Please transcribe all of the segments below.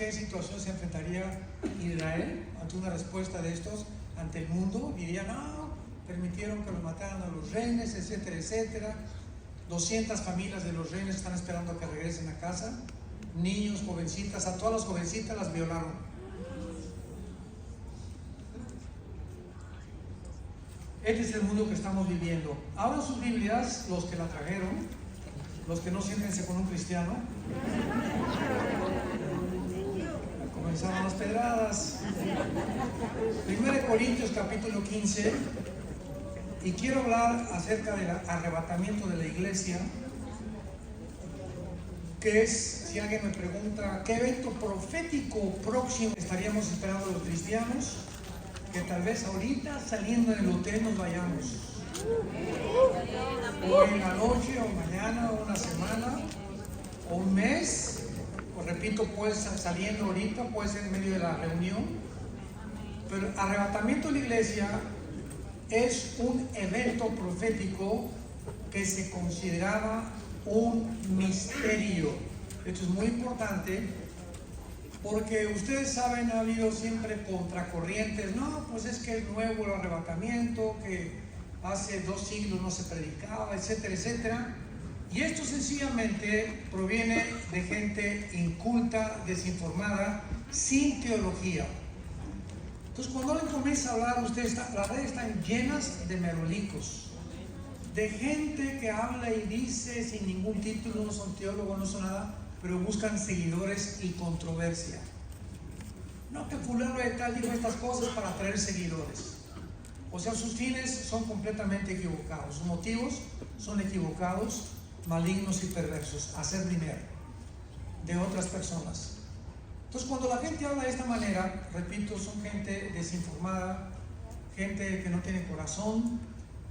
qué situación se enfrentaría Israel ante una respuesta de estos ante el mundo. Dirían, no, permitieron que los mataran a los rehenes, etcétera, etcétera. 200 familias de los rehenes están esperando que regresen a casa. Niños, jovencitas, a todas las jovencitas las violaron. Este es el mundo que estamos viviendo. Abran sus Biblias, los que la trajeron, los que no siéntense con un cristiano. Comenzaron las pedradas. 1 Corintios capítulo 15. Y quiero hablar acerca del arrebatamiento de la iglesia, que es, si alguien me pregunta, ¿qué evento profético próximo estaríamos esperando los cristianos? Que tal vez ahorita saliendo del hotel nos vayamos. O en la noche, o mañana, o una semana, o un mes. O repito, pues saliendo ahorita, puede ser en medio de la reunión. Pero el arrebatamiento de la iglesia es un evento profético que se consideraba un misterio. Esto es muy importante porque ustedes saben, ha habido siempre contracorrientes. No, pues es que es nuevo el arrebatamiento, que hace 2 siglos no se predicaba, etcétera, etcétera. Y esto sencillamente proviene de gente inculta, desinformada, sin teología. Entonces, cuando alguien comienza a hablar, las redes están llenas de merolicos, de gente que habla y dice sin ningún título, no son teólogos, no son nada, pero buscan seguidores y controversia. No, que fulano de tal dijo estas cosas para atraer seguidores. O sea, sus fines son completamente equivocados, sus motivos son equivocados, malignos y perversos, hacer dinero de otras personas. Entonces, cuando la gente habla de esta manera, repito, son gente desinformada, gente que no tiene corazón,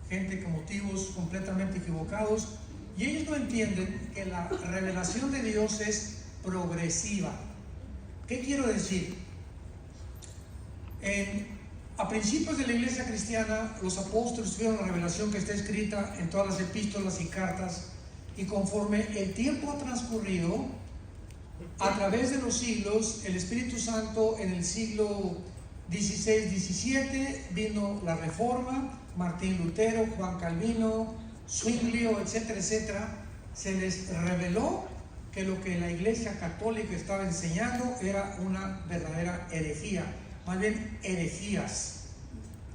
gente con motivos completamente equivocados, y ellos no entienden que la revelación de Dios es progresiva. ¿Qué quiero decir? A principios de la iglesia cristiana, los apóstoles tuvieron la revelación que está escrita en todas las epístolas y cartas, y conforme el tiempo ha transcurrido, a través de los siglos, el Espíritu Santo en el siglo XVI, XVII vino la Reforma, Martín Lutero, Juan Calvino, Zwinglio, etcétera, etcétera. Se les reveló que lo que la Iglesia Católica estaba enseñando era una verdadera herejía, más bien herejías,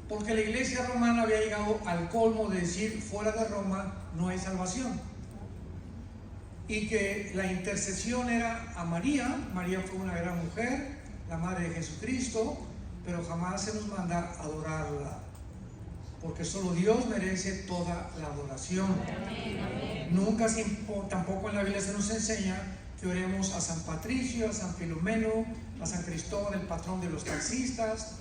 porque la Iglesia romana había llegado al colmo de decir fuera de Roma no hay salvación, y que la intercesión era a María. María fue una gran mujer, la madre de Jesucristo, pero jamás se nos manda adorarla, porque solo Dios merece toda la adoración. Nunca, tampoco en la Biblia se nos enseña que oremos a San Patricio, a San Filomeno, a San Cristóbal, el patrón de los taxistas,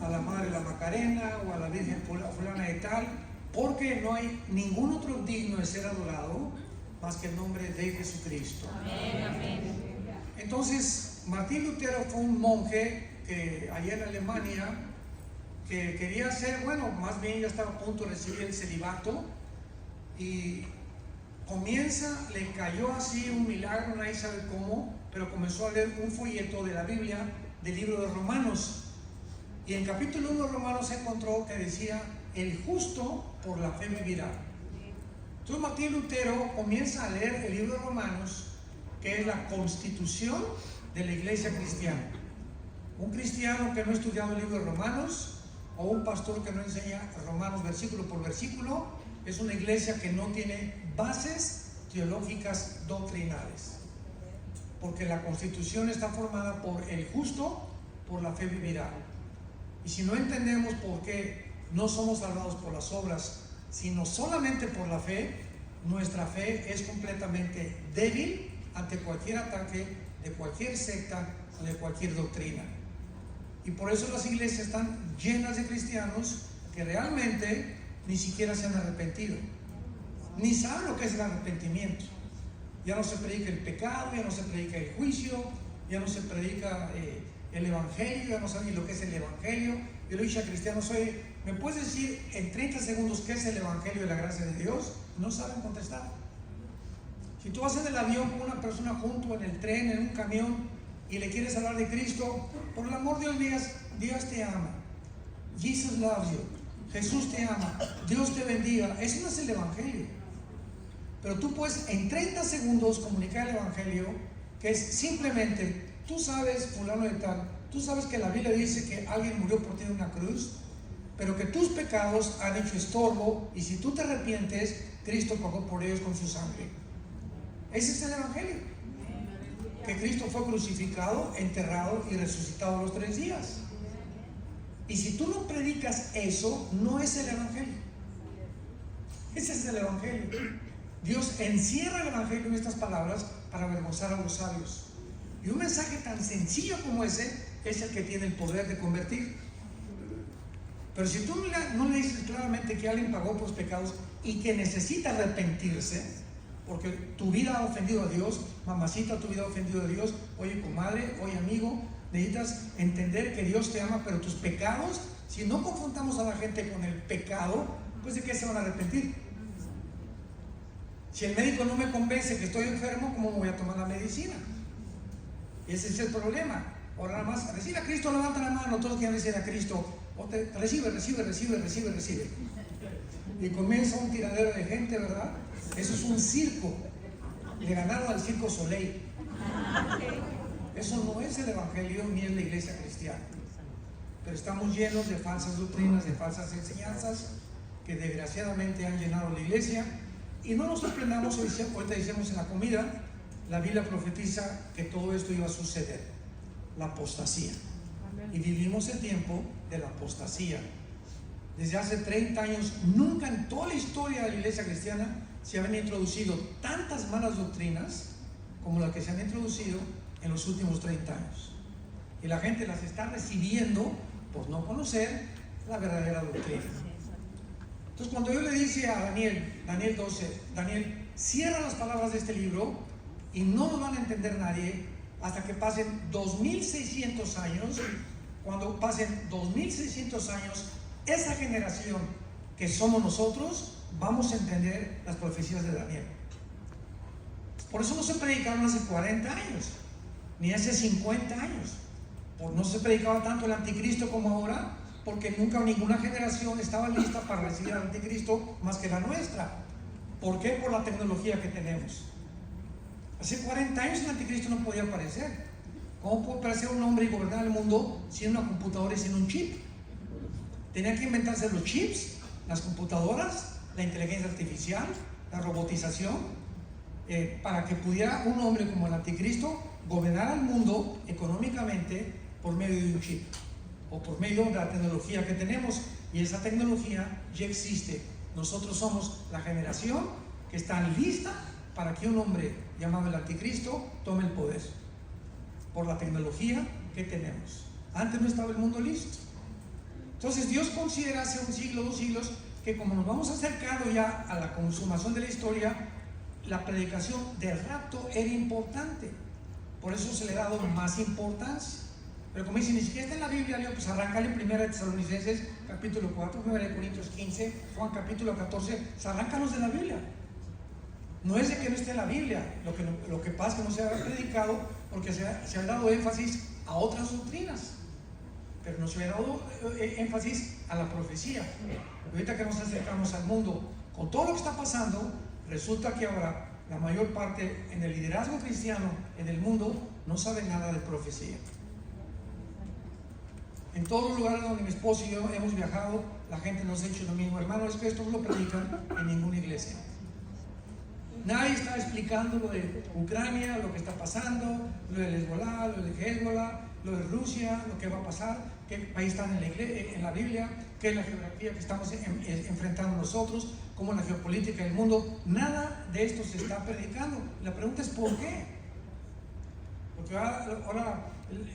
a la Madre de la Macarena o a la Virgen fulana de tal, porque no hay ningún otro digno de ser adorado más que el nombre de Jesucristo. Entonces, Martín Lutero fue un monje que allá en Alemania, que quería ser, bueno, más bien ya estaba a punto de recibir el celibato, y le cayó así un milagro, nadie sabe cómo, pero comenzó a leer un folleto de la Biblia, del libro de Romanos, y en capítulo 1 de Romanos se encontró que decía, el justo por la fe vivirá. Entonces Martín Lutero comienza a leer el libro de Romanos, que es la constitución de la iglesia cristiana. Un cristiano que no ha estudiado el libro de Romanos, o un pastor que no enseña Romanos versículo por versículo, es una iglesia que no tiene bases teológicas doctrinales, porque la constitución está formada por el justo por la fe vivirá. Y si no entendemos por qué no somos salvados por las obras, sino solamente por la fe, nuestra fe es completamente débil ante cualquier ataque de cualquier secta o de cualquier doctrina. Y por eso las iglesias están llenas de cristianos que realmente ni siquiera se han arrepentido, ni saben lo que es el arrepentimiento. Ya no se predica el pecado, ya no se predica el juicio, ya no se predica el evangelio, ya no saben ni lo que es el evangelio. Yo le dije a cristianos, oye, ¿me puedes decir en 30 segundos qué es el evangelio de la gracia de Dios? No saben contestar. Si tú vas en el avión con una persona junto, en el tren, en un camión, y le quieres hablar de Cristo, por el amor de Dios digas, Dios te ama, Jesus loves you, Jesús te ama, Dios te bendiga. Eso no es el Evangelio. Pero tú puedes en 30 segundos comunicar el Evangelio, que es simplemente, tú sabes, fulano de tal, tú sabes que la Biblia dice que alguien murió por ti en una cruz, pero que tus pecados han hecho estorbo, y si tú te arrepientes, Cristo pagó por ellos con su sangre. Ese es el Evangelio. Que Cristo fue crucificado, enterrado y resucitado a los 3 días. Y si tú no predicas eso, no es el Evangelio. Ese es el Evangelio. Dios encierra el Evangelio en estas palabras para avergonzar a los sabios. Y un mensaje tan sencillo como ese es el que tiene el poder de convertir. Pero si tú no le dices claramente que alguien pagó por los pecados y que necesita arrepentirse, porque tu vida ha ofendido a Dios, mamacita, tu vida ha ofendido a Dios, oye comadre, oye amigo, necesitas entender que Dios te ama, pero tus pecados, si no confrontamos a la gente con el pecado, pues ¿de qué se van a arrepentir? Si el médico no me convence que estoy enfermo, ¿cómo me voy a tomar la medicina? Ese es el problema. Ahora nada más, recibe a Cristo, levanta la mano, todos quieren decir a Cristo, recibe. Y comienza un tiradero de gente, ¿verdad? Eso es un circo. Le ganaron al Circo Soleil. Eso no es el Evangelio ni es la iglesia cristiana. Pero estamos llenos de falsas doctrinas, de falsas enseñanzas que desgraciadamente han llenado la iglesia. Y no nos sorprendamos, ahorita decimos en la comida, la Biblia profetiza que todo esto iba a suceder, la apostasía. Y vivimos el tiempo de la apostasía. Desde hace 30 años, nunca en toda la historia de la iglesia cristiana se habían introducido tantas malas doctrinas como las que se han introducido en los últimos 30 años. Y la gente las está recibiendo por no conocer la verdadera doctrina. Entonces, cuando yo le dice a Daniel 12, Daniel, cierra las palabras de este libro y no lo van a entender nadie hasta que pasen 2600 años. Cuando pasen 2600 años, esa generación que somos nosotros, vamos a entender las profecías de Daniel. Por eso no se predicaron hace 40 años, ni hace 50 años. No se predicaba tanto el anticristo como ahora, porque nunca ninguna generación estaba lista para recibir al anticristo más que la nuestra. ¿Por qué? Por la tecnología que tenemos. Hace 40 años el anticristo no podía aparecer. ¿Cómo puede aparecer un hombre y gobernar el mundo sin una computadora y sin un chip? Tenía que inventarse los chips, las computadoras, la inteligencia artificial, la robotización, para que pudiera un hombre como el anticristo gobernar al mundo económicamente por medio de un chip o por medio de la tecnología que tenemos. Y esa tecnología ya existe. Nosotros somos la generación que está lista para que un hombre llamado el anticristo tome el poder por la tecnología que tenemos. Antes no estaba el mundo listo. Entonces Dios considera hace un siglo, 2 siglos, que como nos vamos acercando ya a la consumación de la historia, la predicación del rapto era importante. Por eso se le ha dado más importancia. Pero como dice, ni siquiera está en la Biblia, pues arráncale en 1 Tesalonicenses capítulo 4, 1 Corintios 15, Juan capítulo 14, arráncalos de la Biblia. No es de que no esté en la Biblia, lo que pasa es que no se ha predicado porque se ha dado énfasis a otras doctrinas, pero no se ha dado énfasis a la profecía. Ahorita que nos acercamos al mundo, con todo lo que está pasando, resulta que ahora la mayor parte en el liderazgo cristiano en el mundo no sabe nada de profecía. En todos los lugares donde mi esposo y yo hemos viajado, la gente nos ha dicho lo mismo: hermano, es que esto no lo predican en ninguna iglesia. Nadie está explicando lo de Ucrania, lo que está pasando, lo del Hezbollah, lo de Hezbollah, lo de Rusia, lo que va a pasar, qué país están en la Biblia, qué es la geografía que estamos enfrentando nosotros, cómo es la geopolítica del mundo. Nada de esto se está predicando. La pregunta es ¿por qué? Porque ahora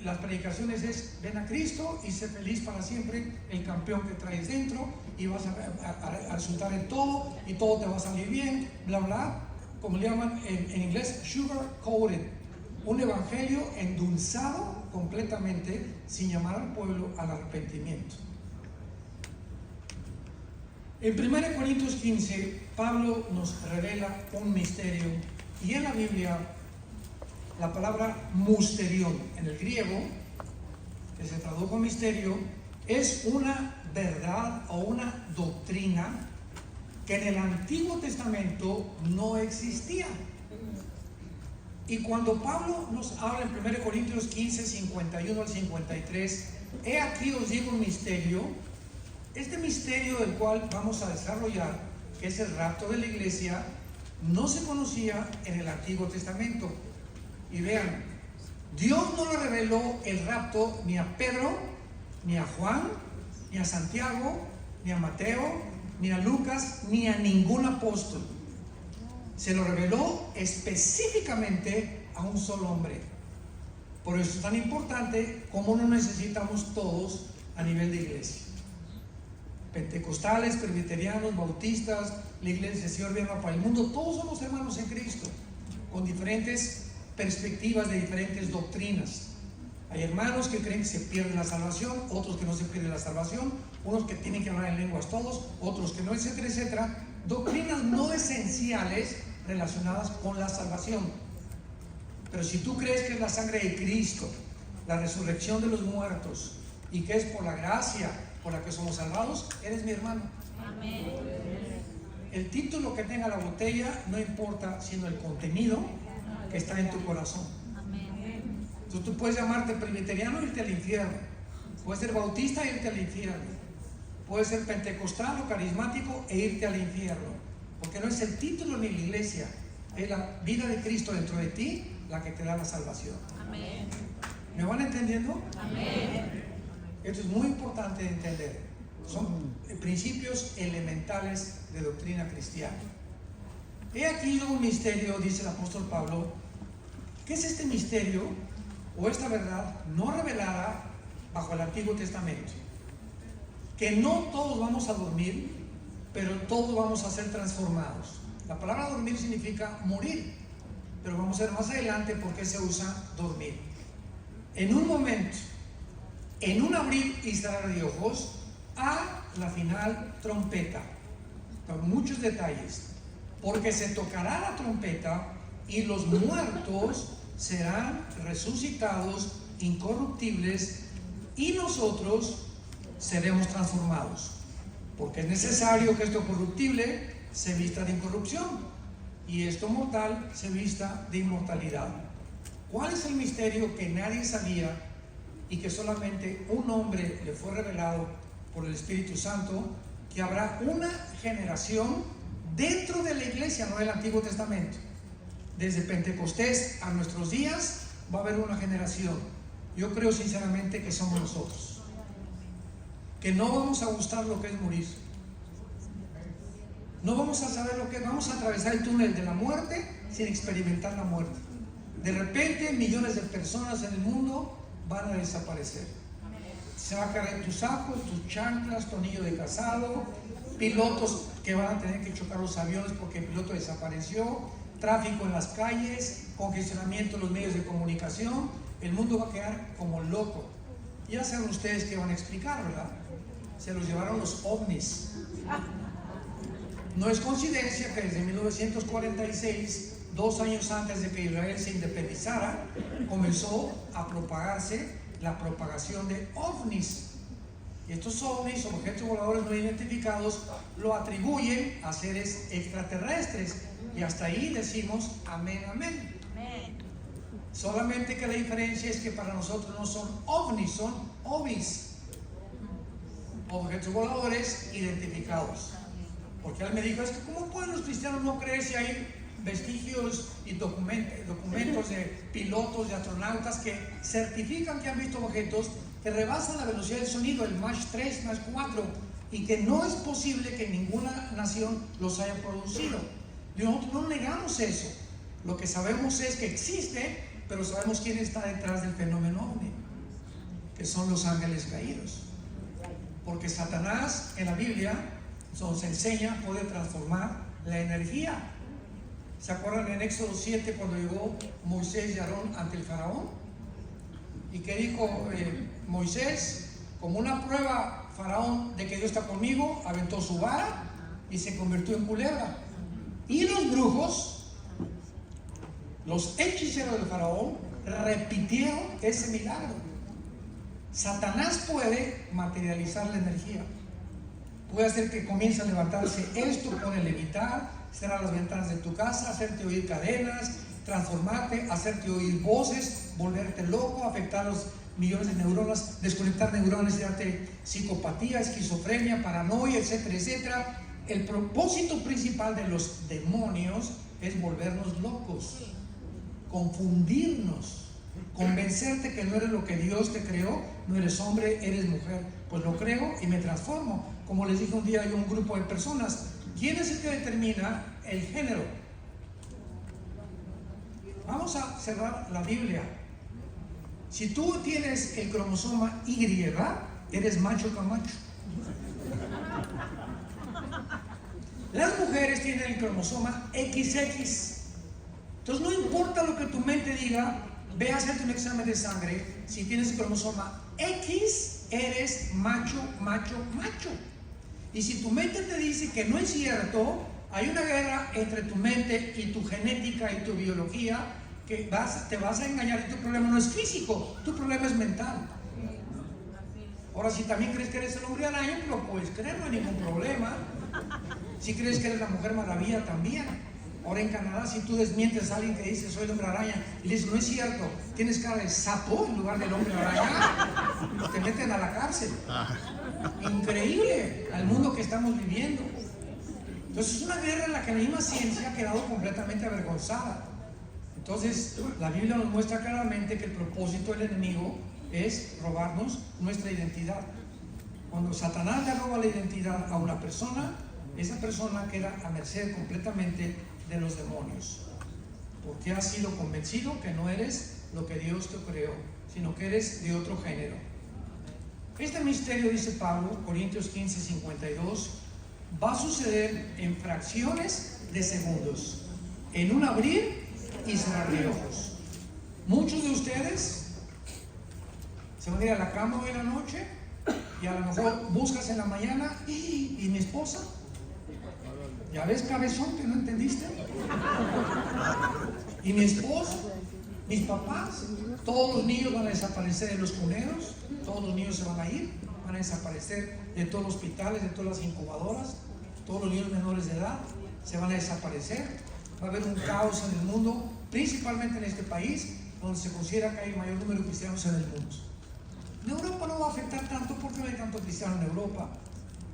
las predicaciones es: ven a Cristo y sé feliz para siempre, el campeón que traes dentro, y vas a resultar en todo y todo te va a salir bien, bla bla, como le llaman en inglés, sugar coated, un evangelio endulzado completamente, sin llamar al pueblo al arrepentimiento. En 1 Corintios 15, Pablo nos revela un misterio, y en la Biblia la palabra musterión en el griego, que se tradujo misterio, es una verdad o una doctrina que en el Antiguo Testamento no existía. Y cuando Pablo nos habla en 1 Corintios 15, 51 al 53, he aquí os digo un misterio, este misterio del cual vamos a desarrollar, que es el rapto de la iglesia, no se conocía en el Antiguo Testamento. Y vean, Dios no le reveló el rapto ni a Pedro, ni a Juan, ni a Santiago, ni a Mateo, ni a Lucas, ni a ningún apóstol. Se lo reveló específicamente a un solo hombre. Por eso es tan importante como nos necesitamos todos a nivel de iglesia. Pentecostales, presbiterianos, bautistas, la iglesia del Señor viene para el mundo, todos somos hermanos en Cristo, con diferentes perspectivas de diferentes doctrinas. Hay hermanos que creen que se pierde la salvación, otros que no se pierde la salvación, unos que tienen que hablar en lenguas todos, otros que no, etcétera, etcétera. Doctrinas no esenciales relacionadas con la salvación. Pero si tú crees que es la sangre de Cristo, la resurrección de los muertos, y que es por la gracia por la que somos salvados, eres mi hermano. Amén. El título que tenga la botella no importa, sino el contenido que está en tu corazón. Amén. Entonces tú puedes llamarte presbiteriano e irte al infierno, puedes ser bautista e irte al infierno, puedes ser pentecostal o carismático e irte al infierno, porque no es el título ni la iglesia, es la vida de Cristo dentro de ti la que te da la salvación. Amén. ¿Me van entendiendo? Amén. Esto es muy importante de entender. Son principios elementales de doctrina cristiana. He aquí un misterio, dice el apóstol Pablo. ¿Qué es este misterio o esta verdad no revelada bajo el Antiguo Testamento? Que no todos vamos a dormir, pero todos vamos a ser transformados. La palabra dormir significa morir, pero vamos a ver más adelante por qué se usa dormir. En un momento, en un abrir y cerrar de ojos, a la final trompeta, con muchos detalles, porque se tocará la trompeta y los muertos serán resucitados incorruptibles y nosotros seremos transformados, porque es necesario que esto corruptible se vista de incorrupción y esto mortal se vista de inmortalidad. ¿Cuál es el misterio que nadie sabía y que solamente un hombre le fue revelado por el Espíritu Santo? Que habrá una generación dentro de la iglesia, no del Antiguo Testamento. Desde Pentecostés a nuestros días va a haber una generación. Yo creo sinceramente que somos nosotros, que no vamos a gustar lo que es morir, no vamos a saber lo que es, vamos a atravesar el túnel de la muerte sin experimentar la muerte. De repente millones de personas en el mundo van a desaparecer. Se va a caer tus sacos, tus chanclas, tu anillo de casado, pilotos que van a tener que chocar los aviones porque el piloto desapareció, tráfico en las calles, congestionamiento en los medios de comunicación. El mundo va a quedar como loco. Ya saben ustedes qué van a explicar, ¿verdad? Se los llevaron los ovnis. No es coincidencia que desde 1946, 2 años antes de que Israel se independizara, comenzó a propagarse la propagación de ovnis. Y estos ovnis, objetos voladores no identificados, lo atribuyen a seres extraterrestres. Y hasta ahí decimos amén, amén. Amén. Solamente que la diferencia es que para nosotros no son ovnis, son ovis, objetos voladores identificados. Porque él me dijo, es que ¿cómo pueden los cristianos no creer si hay vestigios y documentos de pilotos, de astronautas que certifican que han visto objetos que rebasan la velocidad del sonido, el Mach 3, Mach 4, y que no es posible que ninguna nación los haya producido? Y nosotros no negamos eso. Lo que sabemos es que existe, pero sabemos quién está detrás del fenómeno ovni, que son los ángeles caídos. Porque Satanás en la Biblia nos enseña, puede transformar la energía. ¿Se acuerdan en Éxodo 7 cuando llegó Moisés y Aarón ante el faraón? ¿Y qué dijo Moisés? Como una prueba, faraón, de que Dios está conmigo, aventó su vara y se convirtió en culebra. Y los brujos Los hechiceros del faraón repitieron ese milagro. Satanás puede materializar la energía, puede hacer que comience a levantarse esto, puede levitar, cerrar las ventanas de tu casa, hacerte oír cadenas, transformarte, hacerte oír voces, volverte loco, afectar los millones de neuronas, desconectar neuronas y darte psicopatía, esquizofrenia, paranoia, etcétera, etcétera. El propósito principal de los demonios es volvernos locos, confundirnos, convencerte que no eres lo que Dios te creó, no eres hombre, eres mujer. Pues lo creo y me transformo. Como les dije un día, hay un grupo de personas. ¿Quién es el que determina el género? Vamos a cerrar la Biblia. Si tú tienes el cromosoma Y, eres macho camacho. Las mujeres tienen el cromosoma XX. Entonces no importa lo que tu mente diga, ve a hacerte un examen de sangre. Si tienes el cromosoma X, eres macho, macho, macho. Y si tu mente te dice que no es cierto, hay una guerra entre tu mente y tu genética y tu biología, que te vas a engañar. Y tu problema no es físico, tu problema es mental. Ahora, si también crees que eres el hombre araña, lo puedes creer, no hay ningún problema. Si crees que eres la mujer maravilla, también. Ahora en Canadá, si tú desmientes a alguien que dice soy el hombre araña y le dices no es cierto, tienes cara de sapo en lugar del hombre araña, te meten a la cárcel. Increíble al mundo que estamos viviendo. Entonces es una guerra en la que la misma ciencia ha quedado completamente avergonzada. Entonces la Biblia nos muestra claramente que el propósito del enemigo es robarnos nuestra identidad. Cuando Satanás le roba la identidad a una persona, esa persona queda a merced completamente de los demonios, porque has sido convencido que no eres lo que Dios te creó, sino que eres de otro género. Este misterio, dice Pablo, Corintios 15:52, va a suceder en fracciones de segundos, en un abrir y cerrar de ojos. Muchos de ustedes se van a ir a la cama hoy en la noche y a lo mejor buscas en la mañana y mi esposa. ¿Ya ves, cabezón, que no entendiste? Y mi esposo, mis papás, todos los niños van a desaparecer de los cuneros, todos los niños se van a ir, van a desaparecer de todos los hospitales, de todas las incubadoras, todos los niños menores de edad se van a desaparecer. Va a haber un caos en el mundo, principalmente en este país, donde se considera que hay el mayor número de cristianos en el mundo. En Europa no va a afectar tanto porque no hay tanto cristiano en Europa.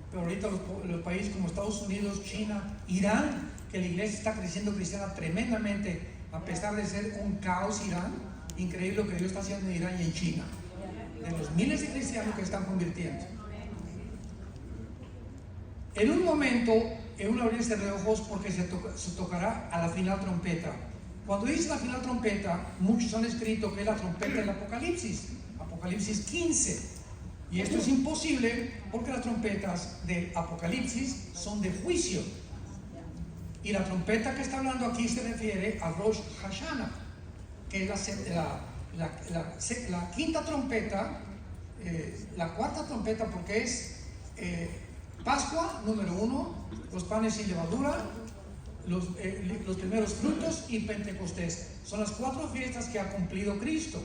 Pero ahorita los países como Estados Unidos, China, Irán, que la iglesia está creciendo cristiana tremendamente, a pesar de ser un caos Irán, increíble lo que Dios está haciendo en Irán y en China, de los miles de cristianos que están convirtiendo. En un momento, en un abrirse de ojos, porque se tocará a la final trompeta. Cuando dice la final trompeta, muchos han escrito que es la trompeta del Apocalipsis, Apocalipsis 15. Y esto es imposible porque las trompetas del Apocalipsis son de juicio. Y la trompeta que está hablando aquí se refiere a Rosh Hashanah, que es la quinta trompeta, la cuarta trompeta, porque es Pascua, número 1, los panes sin levadura, los primeros frutos y Pentecostés. Son las 4 fiestas que ha cumplido Cristo.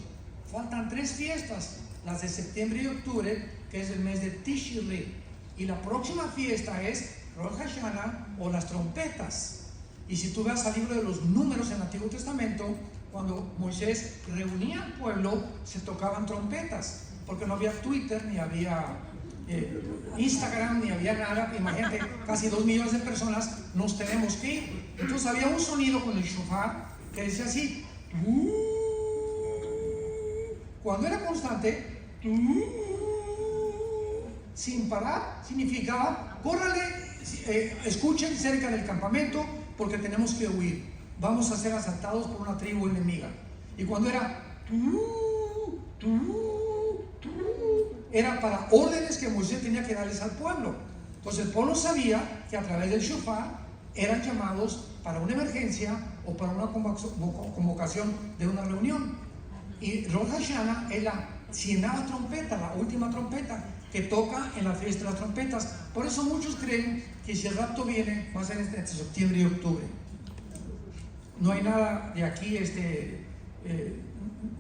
Faltan 3 fiestas. Las de septiembre y octubre, que es el mes de Tishri, y la próxima fiesta es Rosh Hashanah o las trompetas. Y si tú ves al libro de los Números en el Antiguo Testamento, cuando Moisés reunía al pueblo, se tocaban trompetas, porque no había Twitter, ni había Instagram, ni había nada. Imagínate, casi 2 millones de personas, nos tenemos que ir. Entonces había un sonido con el shofar que decía así, cuando era constante, sin parar, significaba córrale, escuchen cerca del campamento porque tenemos que huir, vamos a ser asaltados por una tribu enemiga. Y cuando era era para órdenes que Moisés tenía que darles al pueblo. Entonces el pueblo sabía que a través del shofar eran llamados para una emergencia o para una convocación de una reunión. Y Rosh Hashanah es la 100ª trompeta, la última trompeta que toca en la fiesta de las trompetas. Por eso muchos creen que si el rapto viene va a ser entre septiembre y octubre. No hay nada de aquí,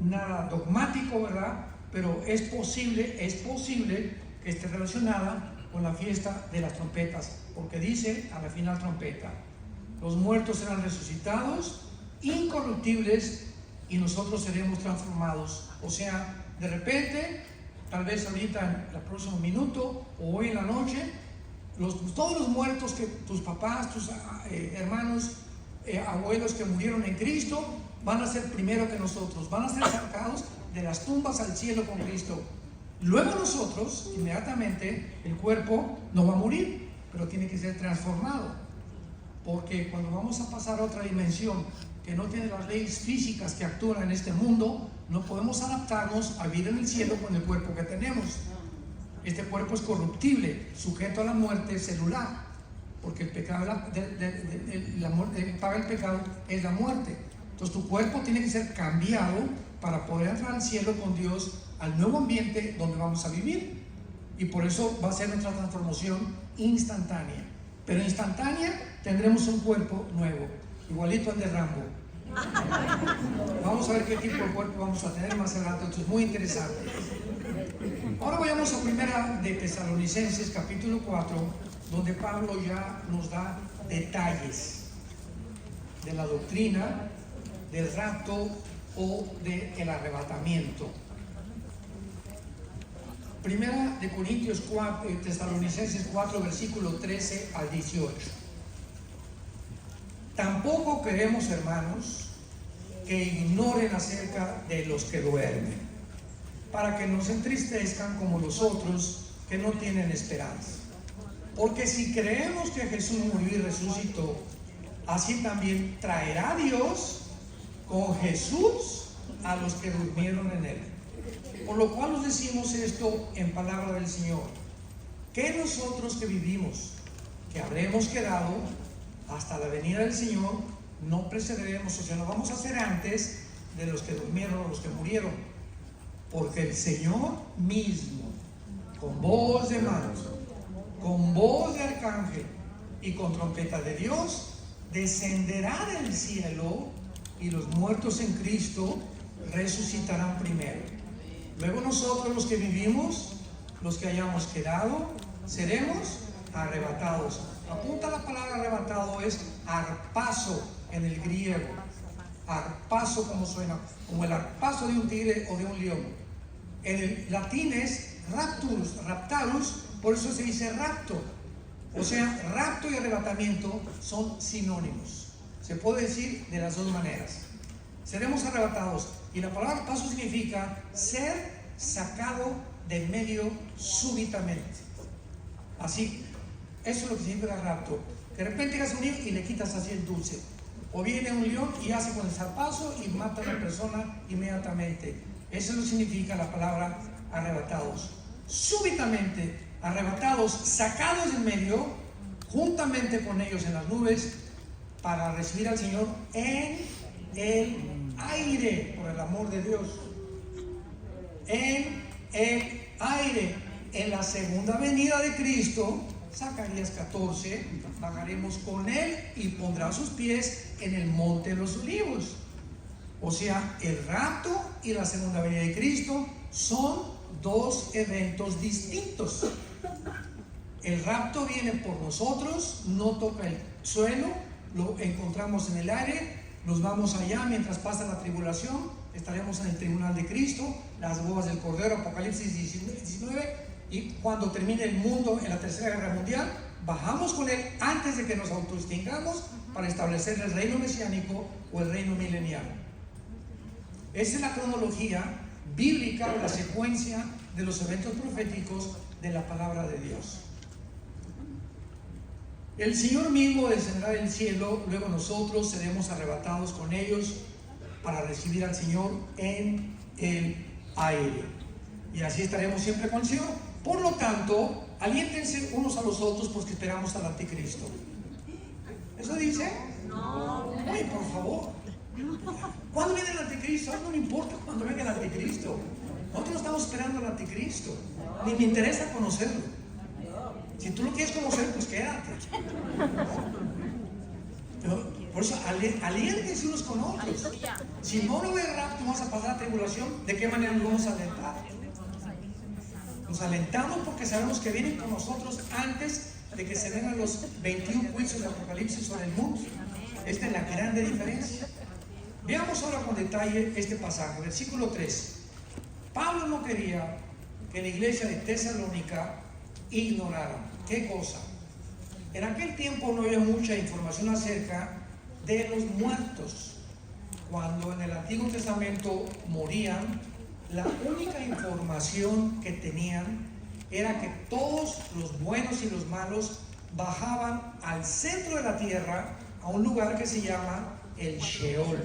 nada dogmático, ¿verdad? Pero es posible que esté relacionada con la fiesta de las trompetas, porque dice a la final trompeta: los muertos serán resucitados, incorruptibles, y nosotros seremos transformados. O sea, de repente, tal vez ahorita en el próximo minuto o hoy en la noche, todos los muertos, que tus papás, tus hermanos, abuelos que murieron en Cristo, van a ser primero que nosotros, van a ser sacados de las tumbas al cielo con Cristo. Luego nosotros, inmediatamente, el cuerpo no va a morir, pero tiene que ser transformado, porque cuando vamos a pasar a otra dimensión que no tiene las leyes físicas que actúan en este mundo, no podemos adaptarnos a vivir en el cielo con el cuerpo que tenemos. Este cuerpo es corruptible, sujeto a la muerte celular, porque el pecado, paga el pecado es la muerte. Entonces tu cuerpo tiene que ser cambiado para poder entrar al cielo con Dios, al nuevo ambiente donde vamos a vivir. Y por eso va a ser nuestra transformación instantánea. Pero instantánea tendremos un cuerpo nuevo, igualito al de Rambo. Vamos a ver qué tipo de cuerpo vamos a tener más adelante. Esto es muy interesante. Ahora vayamos a Primera de Tesalonicenses capítulo 4, donde Pablo ya nos da detalles de la doctrina del rapto o del arrebatamiento. Primera de Corintios 4, Tesalonicenses 4, versículo 13 al 18. Tampoco queremos, hermanos, que ignoren acerca de los que duermen, para que no se entristezcan como los otros que no tienen esperanza. Porque si creemos que Jesús murió y resucitó, así también traerá Dios con Jesús a los que durmieron en él. Por lo cual os decimos esto en palabra del Señor, que nosotros que vivimos, que habremos quedado hasta la venida del Señor, no precederemos, o sea, no vamos a ser antes de los que durmieron o los que murieron, porque el Señor mismo, con voz de mando, con voz de arcángel y con trompeta de Dios, descenderá del cielo, y los muertos en Cristo resucitarán primero. Luego nosotros, los que vivimos, los que hayamos quedado, seremos arrebatados. Apunta la palabra arrebatado, es arpazo en el griego. Arpazo, como suena, como el arpazo de un tigre o de un león. En el latín es raptus, raptarus, por eso se dice rapto. O sea, rapto y arrebatamiento son sinónimos. Se puede decir de las dos maneras. Seremos arrebatados. Y la palabra arpazo significa ser sacado de medio súbitamente. Así, eso es lo que significa rapto. De repente llegas a un niño y le quitas así el dulce. O viene un león y hace con el zarpazo y mata a la persona inmediatamente. Eso es lo que significa la palabra arrebatados. Súbitamente, arrebatados, sacados del medio, juntamente con ellos en las nubes, para recibir al Señor en el aire, por el amor de Dios. En el aire, en la segunda venida de Cristo. Zacarías 14, bajaremos con él y pondrá sus pies en el monte de los olivos. O sea, el rapto y la segunda venida de Cristo son dos eventos distintos. El rapto viene por nosotros, no toca el suelo, lo encontramos en el aire, nos vamos allá mientras pasa la tribulación, estaremos en el tribunal de Cristo, las bodas del Cordero, Apocalipsis 19. Y cuando termine el mundo en la tercera guerra mundial, bajamos con él antes de que nos autoextingamos para establecer el reino mesiánico o el reino milenial. Esa es la cronología bíblica, la secuencia de los eventos proféticos de la palabra de Dios. El Señor mismo descenderá del cielo, luego nosotros seremos arrebatados con ellos para recibir al Señor en el aire. Y así estaremos siempre con el Señor. Por lo tanto, aliéntense unos a los otros porque esperamos al anticristo. ¿Eso dice? No. Ay, por favor. ¿Cuándo viene el anticristo? No me importa cuándo venga el anticristo. Nosotros no estamos esperando al anticristo. Ni me interesa conocerlo. Si tú lo quieres conocer, pues quédate. Pero Por eso, aliéntense unos con otros. Si no lo ves rápido, vas a pasar la tribulación. ¿De qué manera nos vamos a alentar? Nos alentamos porque sabemos que vienen con nosotros antes de que se den los 21 juicios de Apocalipsis sobre el mundo. Esta es la grande diferencia. Veamos ahora con detalle este pasaje, versículo 3. Pablo no quería que la iglesia de Tesalónica ignorara. ¿Qué cosa? En aquel tiempo no había mucha información acerca de los muertos. Cuando en el Antiguo Testamento morían, la única información que tenían era que todos los buenos y los malos bajaban al centro de la tierra, a un lugar que se llama el Sheol.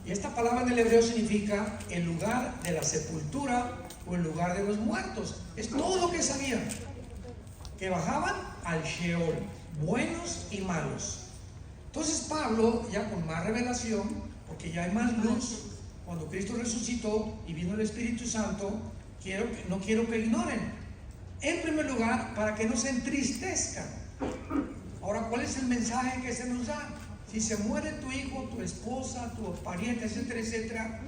Y esta palabra en el hebreo significa el lugar de la sepultura o el lugar de los muertos. Es todo lo que sabían, que bajaban al Sheol, buenos y malos. Entonces Pablo, ya con más revelación, porque ya hay más luz, cuando Cristo resucitó y vino el Espíritu Santo, no quiero que ignoren. En primer lugar, para que no se entristezcan. Ahora, ¿cuál es el mensaje que se nos da? Si se muere tu hijo, tu esposa, tu pariente, etcétera, etcétera,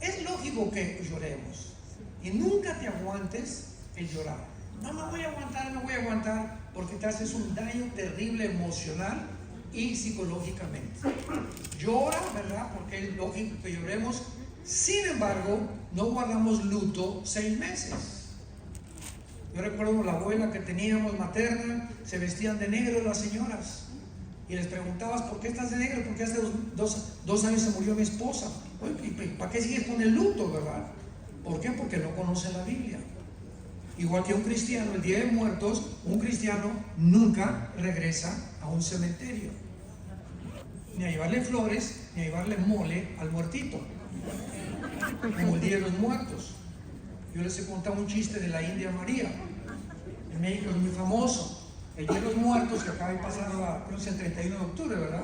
es lógico que lloremos. Y nunca te aguantes el llorar. No me voy a aguantar, porque te haces un daño terrible emocional y psicológicamente. Llora, ¿verdad? Porque es lógico que lloremos. Sin embargo, no guardamos luto 6 meses. Yo recuerdo la abuela que teníamos materna, se vestían de negro las señoras. Y les preguntabas, ¿por qué estás de negro? Porque hace dos años se murió mi esposa. Oye, ¿para qué sigues con el luto, verdad? ¿Por qué? Porque no conocen la Biblia. Igual que un cristiano, el día de muertos, un cristiano nunca regresa a un cementerio. Ni a llevarle flores, ni a llevarle mole al muertito. Como el día de los muertos. Yo les he contado un chiste de la India María. En México es muy famoso. El Día de los Muertos, que acaba de pasar creo que el 31 de octubre, ¿verdad?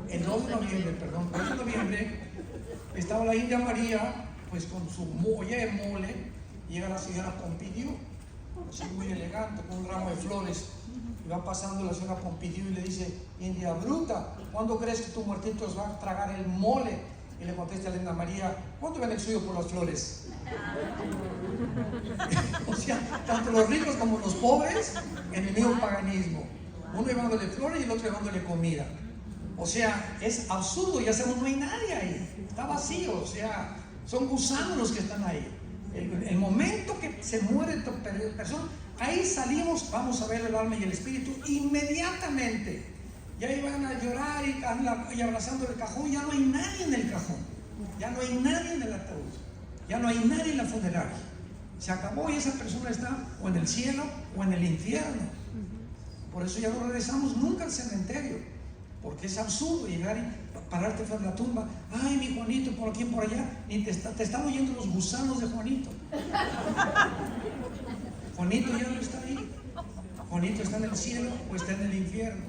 El 2 de noviembre, perdón, 2 de noviembre, estaba la India María, pues con su olla de mole, llega la señora Pompidou, así muy elegante, con un ramo de flores, y va pasando la señora Pompidou y le dice, India bruta, ¿cuándo crees que tu muertito se va a tragar el mole? Y le contesta a la India María, ¿cuánto ven el suyo por las flores? O sea, tanto los ricos como los pobres en el mismo paganismo, uno llevándole flores y el otro llevándole comida. O sea, es absurdo, ya sabemos, no hay nadie ahí, está vacío, o sea, son gusanos los que están ahí. El momento que se muere la persona, ahí salimos, vamos a ver el alma y el espíritu inmediatamente. Ya iban a llorar y abrazando el cajón, ya no hay nadie en el cajón, ya no hay nadie en el ataúd. Ya no hay nadie en la funeraria. Se acabó y esa persona está o en el cielo o en el infierno. Por eso ya no regresamos nunca al cementerio. Porque es absurdo llegar y pararte frente a la tumba. Ay, mi Juanito, por aquí y por allá. Ni te están oyendo los gusanos de Juanito. Juanito ya no está ahí. Juanito está en el cielo o está en el infierno.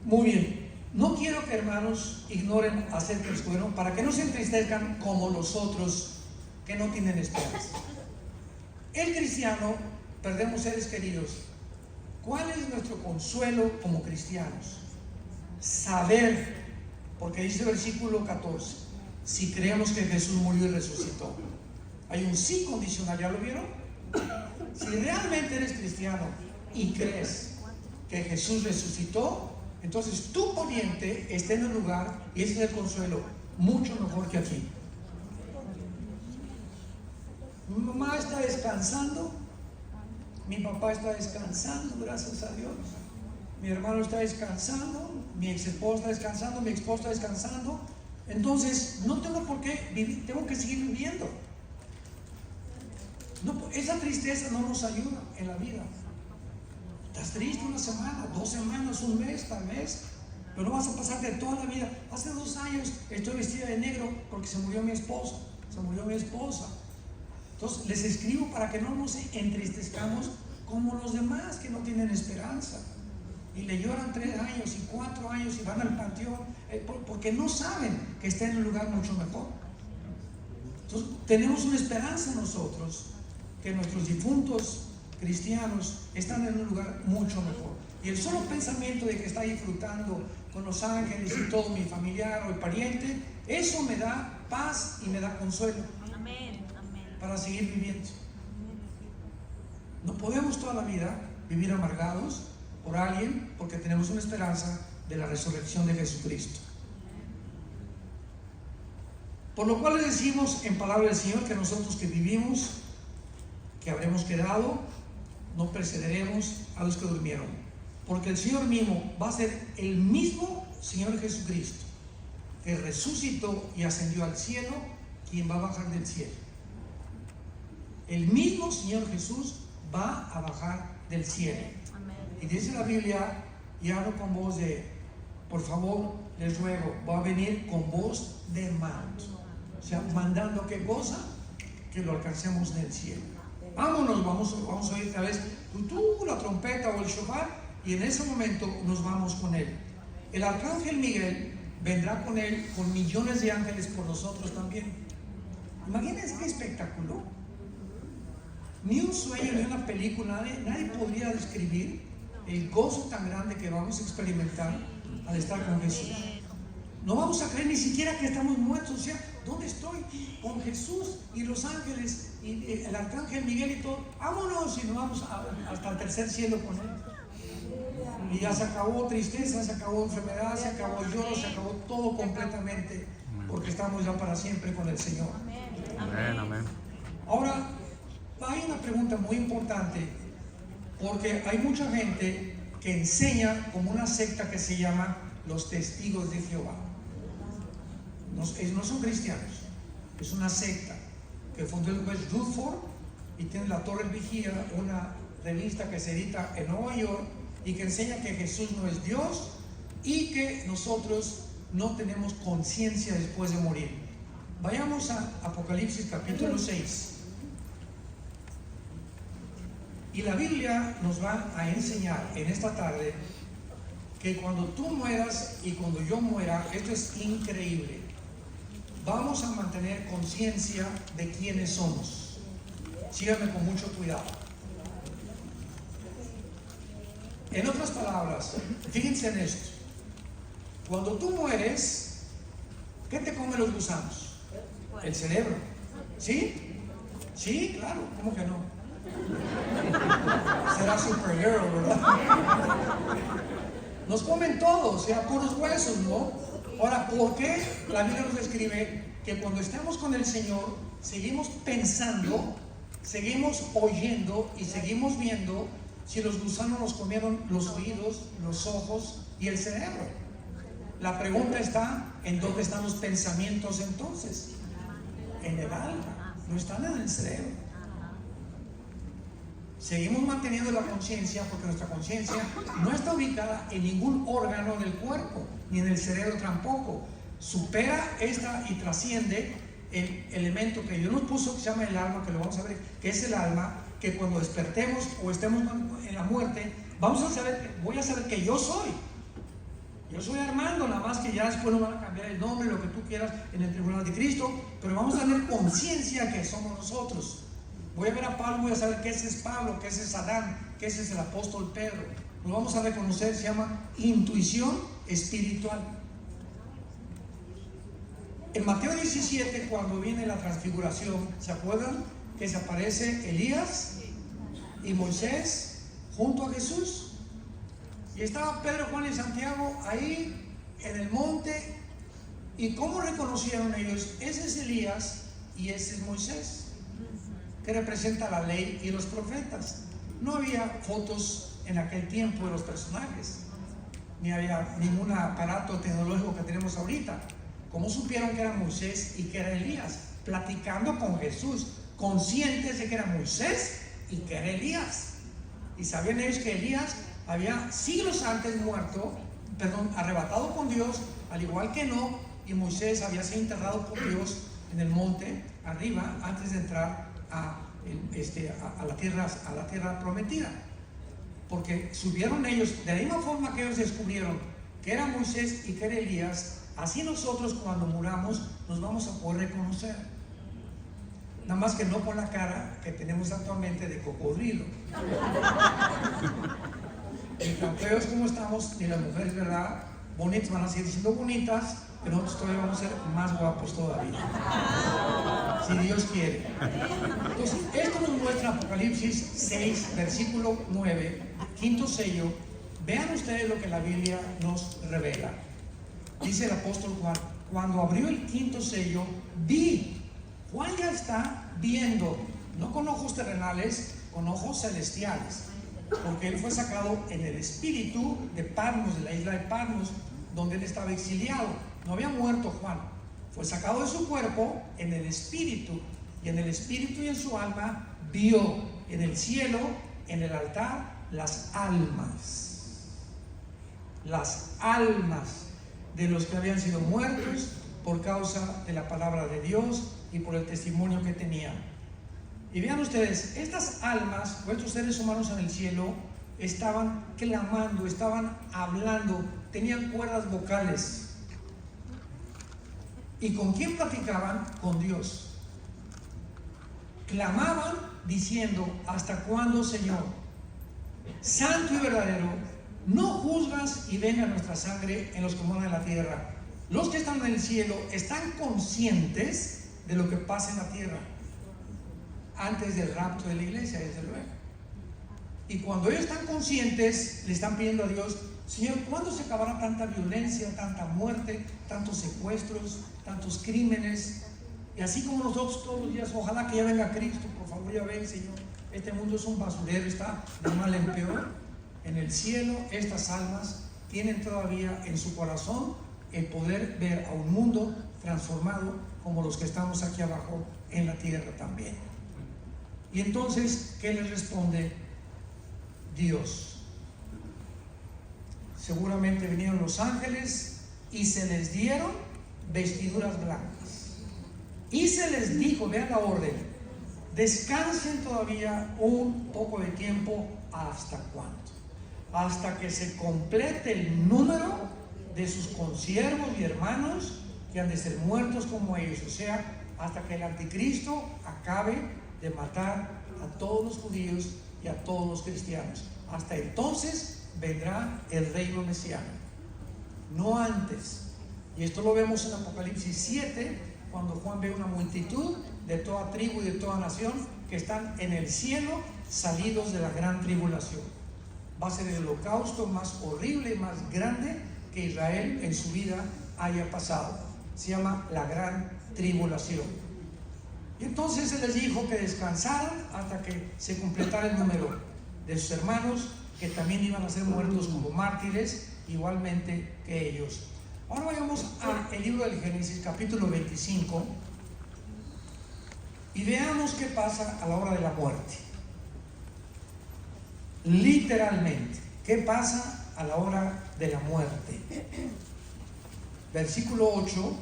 Muy bien. No quiero que hermanos ignoren acerca del escudero para que no se entristezcan como los otros que no tienen esperanza. El cristiano, perdemos seres queridos. ¿Cuál es nuestro consuelo como cristianos? Saber, porque dice el versículo 14, si creemos que Jesús murió y resucitó. Hay un sí condicional, ¿ya lo vieron? Si realmente eres cristiano y crees que Jesús resucitó, entonces tu pariente está en el lugar y ese es el consuelo, mucho mejor que aquí. Mi mamá está descansando, mi papá está descansando, gracias a Dios. Mi hermano está descansando, mi ex esposa está descansando, mi esposa está descansando. Entonces no tengo por qué vivir, tengo que seguir viviendo. No, esa tristeza no nos ayuda en la vida. Estás triste una semana, 2 semanas, un mes, tal vez, pero no vas a pasarte toda la vida. Hace 2 años estoy vestida de negro porque se murió mi esposa. Entonces les escribo para que no nos entristezcamos como los demás que no tienen esperanza. Y le lloran 3 años y 4 años y van al panteón porque no saben que está en un lugar mucho mejor. Entonces tenemos una esperanza nosotros, que nuestros difuntos cristianos están en un lugar mucho mejor. Y el solo pensamiento de que está disfrutando con los ángeles y todo mi familiar o el pariente, eso me da paz y me da consuelo. Amén. Amén. Para seguir viviendo. No podemos toda la vida vivir amargados por alguien, porque tenemos una esperanza de la resurrección de Jesucristo. Por lo cual le decimos en palabra del Señor que nosotros que vivimos, que habremos quedado, no precederemos a los que durmieron, porque el Señor mismo va a ser el mismo Señor Jesucristo que resucitó y ascendió al cielo, quien va a bajar del cielo. El mismo Señor Jesús va a bajar del cielo. Amén. Y dice la Biblia, y hablo con voz de, por favor, les ruego, va a venir con voz de mando. O sea, mandando qué cosa, que lo alcancemos en el cielo. Vámonos, vamos a oír otra vez la trompeta o el shofar, y en ese momento nos vamos con él. El arcángel Miguel vendrá con él, con millones de ángeles por nosotros también. Imagínense qué espectáculo. Ni un sueño, ni una película, nadie podría describir el gozo tan grande que vamos a experimentar al estar con Jesús. No vamos a creer ni siquiera que estamos muertos. O sea, ¿dónde estoy? Con Jesús y los ángeles y el arcángel Miguel y todo. Vámonos y nos vamos hasta el tercer cielo con él. Y ya se acabó tristeza, se acabó enfermedad, se acabó lloro, se acabó todo completamente, porque estamos ya para siempre con el Señor. Amén, amén. Ahora, hay una pregunta muy importante, porque hay mucha gente que enseña como una secta que se llama los Testigos de Jehová. No son cristianos, es una secta que fundó el juez Rutherford y tiene la Torre Vigía, una revista que se edita en Nueva York y que enseña que Jesús no es Dios y que nosotros no tenemos conciencia después de morir. Vayamos a Apocalipsis capítulo 6. Y la Biblia nos va a enseñar en esta tarde que cuando tú mueras y cuando yo muera, esto es increíble, vamos a mantener conciencia de quiénes somos. Síganme con mucho cuidado. En otras palabras, fíjense en esto. Cuando tú mueres, ¿qué te comen los gusanos? El cerebro. ¿Sí? Sí, claro, ¿cómo que no? Será Supergirl, ¿verdad? Nos comen todos, o sea, puros huesos, ¿no? Ahora, ¿por qué la Biblia nos describe que cuando estemos con el Señor seguimos pensando, seguimos oyendo y seguimos viendo si los gusanos nos comieron los oídos, los ojos y el cerebro? La pregunta está, ¿en dónde están los pensamientos entonces? En el alma, no están en el cerebro. Seguimos manteniendo la conciencia porque nuestra conciencia no está ubicada en ningún órgano del cuerpo, ni en el cerebro tampoco. Supera esta y trasciende el elemento que Dios nos puso, que se llama el alma, que lo vamos a ver, que es el alma, que cuando despertemos o estemos en la muerte, voy a saber que yo soy. Yo soy Armando, nada más que ya después nos van a cambiar el nombre, lo que tú quieras, en el tribunal de Cristo, pero vamos a tener conciencia que somos nosotros. Voy a ver a Pablo, voy a saber que ese es Pablo, que ese es Adán, que ese es el apóstol Pedro. Nos vamos a reconocer, se llama intuición espiritual. En Mateo 17, cuando viene la transfiguración, ¿se acuerdan? Que se aparece Elías y Moisés junto a Jesús. Y estaba Pedro, Juan y Santiago ahí en el monte. ¿Y cómo reconocieron ellos? Ese es Elías y ese es Moisés, que representa la ley y los profetas. No había fotos en aquel tiempo de los personajes, ni había ningún aparato tecnológico que tenemos ahorita. ¿Cómo supieron que era Moisés y que era Elías? Platicando con Jesús, conscientes de que era Moisés y que era Elías. Y sabían ellos que Elías había siglos antes arrebatado con Dios, al igual que no, y Moisés había sido enterrado por Dios en el monte arriba antes de entrar a la tierra prometida, porque subieron ellos de la misma forma que ellos descubrieron que era Moisés y que era Elías. Así nosotros cuando muramos nos vamos a poder reconocer, nada más que no con la cara que tenemos actualmente de cocodrilo. ni tan feos como estamos, ni las mujeres, ¿verdad? Bonitas van a seguir siendo bonitas, pero nosotros todavía vamos a ser más guapos todavía, si Dios quiere. Entonces, esto nos muestra Apocalipsis 6, versículo 9, quinto sello. Vean ustedes lo que la Biblia nos revela. Dice el apóstol Juan: cuando abrió el quinto sello, vi. Juan ya está viendo, no con ojos terrenales, con ojos celestiales, porque él fue sacado en el espíritu de Patmos, de la isla de Patmos, donde él estaba exiliado. No había muerto Juan, fue sacado de su cuerpo en el espíritu, y en el espíritu y en su alma vio en el cielo, en el altar, las almas de los que habían sido muertos por causa de la palabra de Dios y por el testimonio que tenían. Y vean ustedes, estas almas, o estos seres humanos en el cielo, estaban clamando, estaban hablando, tenían cuerdas vocales. ¿Y con quién platicaban? Con Dios. Clamaban diciendo: ¿hasta cuándo, Señor, santo y verdadero, no juzgas y venga nuestra sangre en los que moran en la tierra? Los que están en el cielo están conscientes de lo que pasa en la tierra antes del rapto de la iglesia, desde luego. Y cuando ellos están conscientes, le están pidiendo a Dios: Señor, ¿cuándo se acabará tanta violencia, tanta muerte, tantos secuestros, tantos crímenes? Y así como nosotros todos los días, ojalá que ya venga Cristo, por favor, ya ven, Señor. Este mundo es un basurero, está de mal en peor. En el cielo, estas almas tienen todavía en su corazón el poder ver a un mundo transformado como los que estamos aquí abajo en la tierra también. Y entonces, ¿qué les responde Dios? Seguramente vinieron los ángeles y se les dieron vestiduras blancas. Y se les dijo, vean la orden: descansen todavía un poco de tiempo. ¿Hasta cuándo? Hasta que se complete el número de sus consiervos y hermanos que han de ser muertos como ellos. O sea, hasta que el anticristo acabe de matar a todos los judíos y a todos los cristianos. Hasta entonces vendrá el reino mesiánico, no antes. Y esto lo vemos en Apocalipsis 7, cuando Juan ve una multitud de toda tribu y de toda nación que están en el cielo, salidos de la gran tribulación. Va a ser el holocausto más horrible y más grande que Israel en su vida haya pasado. Se llama la gran tribulación. Y entonces se les dijo que descansaran hasta que se completara el número de sus hermanos, que también iban a ser muertos como mártires, igualmente que ellos. Ahora vayamos al libro del Génesis, capítulo 25, y veamos qué pasa a la hora de la muerte. Literalmente, ¿qué pasa a la hora de la muerte? Versículo 8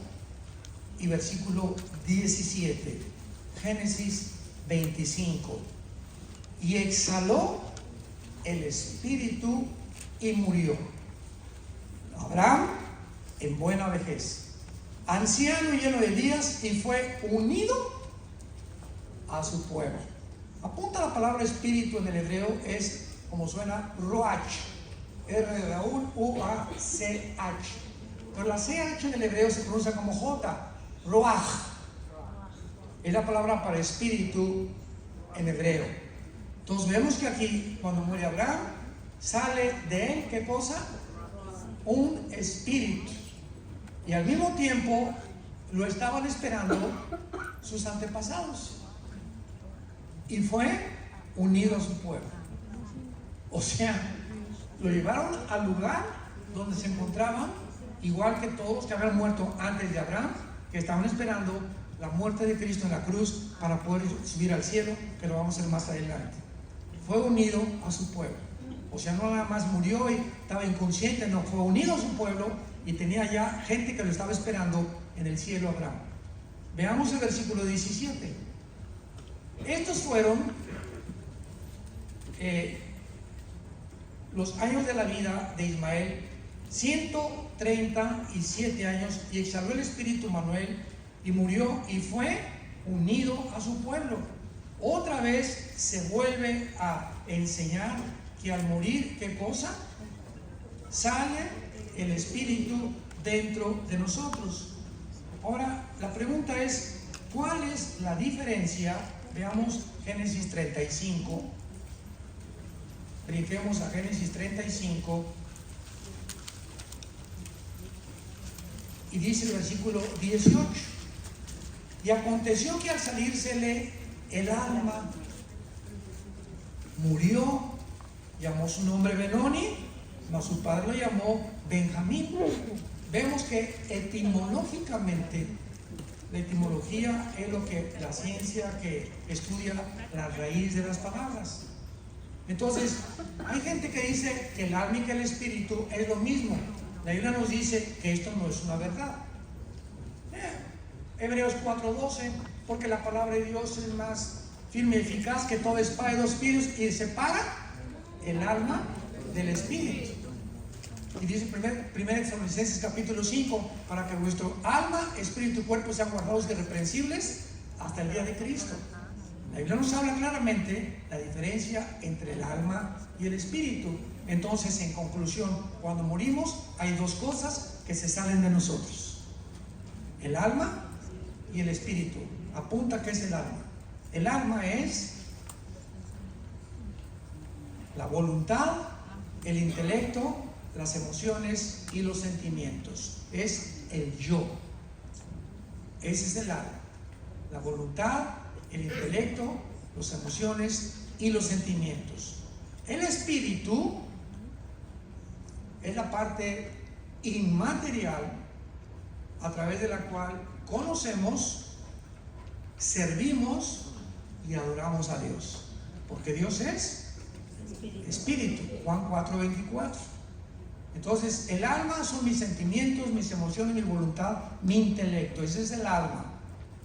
y versículo 17. Génesis 25. Y exhaló el espíritu y murió Abraham en buena vejez, anciano y lleno de días, y fue unido a su pueblo. Apunta la palabra espíritu en el hebreo, es como suena ruach, R de Raúl, U-A-C-H, pero la CH en el hebreo se pronuncia como J, ruach. Es la palabra para espíritu en hebreo. Entonces vemos que aquí, cuando muere Abraham, sale de él, ¿qué cosa? Un espíritu. Y al mismo tiempo lo estaban esperando sus antepasados, y fue unido a su pueblo. O sea, lo llevaron al lugar donde se encontraban, igual que todos los que habían muerto antes de Abraham, que estaban esperando la muerte de Cristo en la cruz para poder subir al cielo, que lo vamos a ver más adelante. Fue unido a su pueblo. O sea, no nada más murió y estaba inconsciente, no, fue unido a su pueblo y tenía ya gente que lo estaba esperando en el cielo Abraham. Veamos el versículo 17. Estos fueron los años de la vida de Ismael, 137 años, y exhaló el espíritu Manuel y murió y fue unido a su pueblo. Otra vez se vuelve a enseñar que al morir, ¿qué cosa? Sale el espíritu dentro de nosotros. Ahora, la pregunta es, ¿cuál es la diferencia? Veamos Génesis 35. Brinquemos a Génesis 35. Y dice el versículo 18. Y aconteció que al salírsele el alma, murió, llamó su nombre Benoni, mas su padre lo llamó Benjamín. Vemos que etimológicamente, la etimología es lo que la ciencia que estudia la raíz de las palabras. Entonces, hay gente que dice que el alma y que el espíritu es lo mismo. La Biblia nos dice que esto no es una verdad. Hebreos 4:12, porque la palabra de Dios es más firme y eficaz que toda espada de dos filos y separa el alma del espíritu. Y dice 1 Tesalonicenses capítulo 5, para que vuestro alma, espíritu y cuerpo sean guardados irreprensibles hasta el día de Cristo. La Biblia nos habla claramente la diferencia entre el alma y el espíritu. Entonces, en conclusión, cuando morimos hay dos cosas que se salen de nosotros: el alma y el espíritu. Apunta, ¿qué es el alma? El alma es la voluntad, el intelecto, las emociones y los sentimientos. Es el yo. Ese es el alma. La voluntad, el intelecto, las emociones y los sentimientos. El espíritu es la parte inmaterial a través de la cual conocemos, servimos y adoramos a Dios, porque Dios es espíritu. Juan 4:24. Entonces, el alma son mis sentimientos, mis emociones, mi voluntad, mi intelecto. Ese es el alma.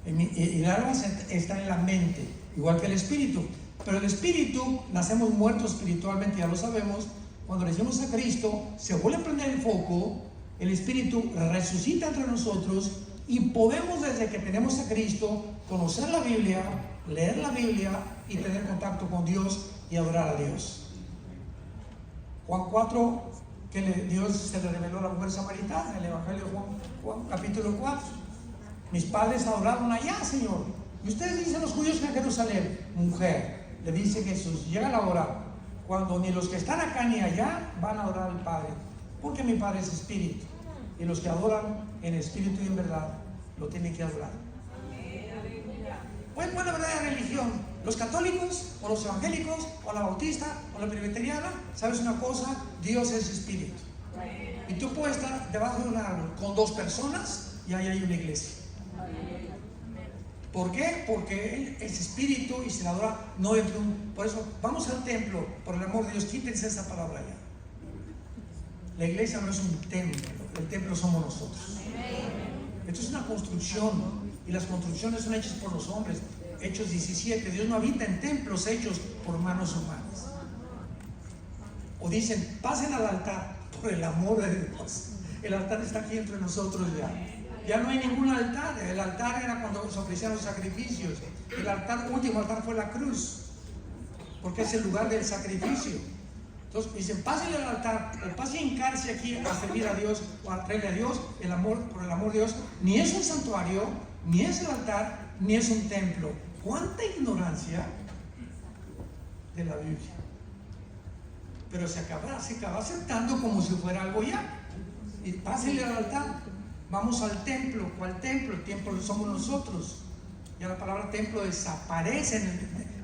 El alma está en la mente, igual que el espíritu. Pero el espíritu, nacemos muertos espiritualmente, ya lo sabemos. Cuando recibimos a Cristo, se vuelve a prender el foco, el espíritu resucita entre nosotros y podemos, desde que tenemos a Cristo, conocer la Biblia, leer la Biblia y tener contacto con Dios y adorar a Dios. Juan 4, que Dios se le reveló a la mujer samaritana en el Evangelio de Juan capítulo 4. Mis padres adoraron allá, Señor. Y ustedes dicen, los judíos, que en Jerusalén. Mujer, le dice Jesús, llega la hora cuando ni los que están acá ni allá van a adorar al Padre, porque mi Padre es espíritu, y los que adoran en espíritu y en verdad lo tienen que adorar. ¿Cuál es la verdadera religión? ¿Los católicos o los evangélicos o la bautista o la presbiteriana? ¿Sabes una cosa? Dios es espíritu, y tú puedes estar debajo de un árbol con dos personas y ahí hay una iglesia. ¿Por qué? Porque Él es espíritu y se le adora no dentro de un... Por eso, vamos al templo, por el amor de Dios, quítense esa palabra ya. La iglesia no es un templo, el templo somos nosotros. Esto es una construcción, y las construcciones son hechas por los hombres. Hechos 17, Dios no habita en templos hechos por manos humanas. O dicen, pasen al altar, por el amor de Dios. El altar está aquí entre nosotros ya. Ya no hay ningún altar. El altar era cuando se ofrecían los sacrificios. El altar, último altar, fue la cruz, porque es el lugar del sacrificio. Entonces dicen, pásenle al altar, o pase a hincarse aquí a servir a Dios o a traerle a Dios el amor, por el amor de Dios. Ni es un santuario, ni es el altar, ni es un templo. ¿Cuánta ignorancia de la Biblia? Pero se acaba aceptando como si fuera algo ya. Y pásenle al altar. Vamos al templo. ¿Cuál templo? El templo somos nosotros. Ya la palabra templo desaparece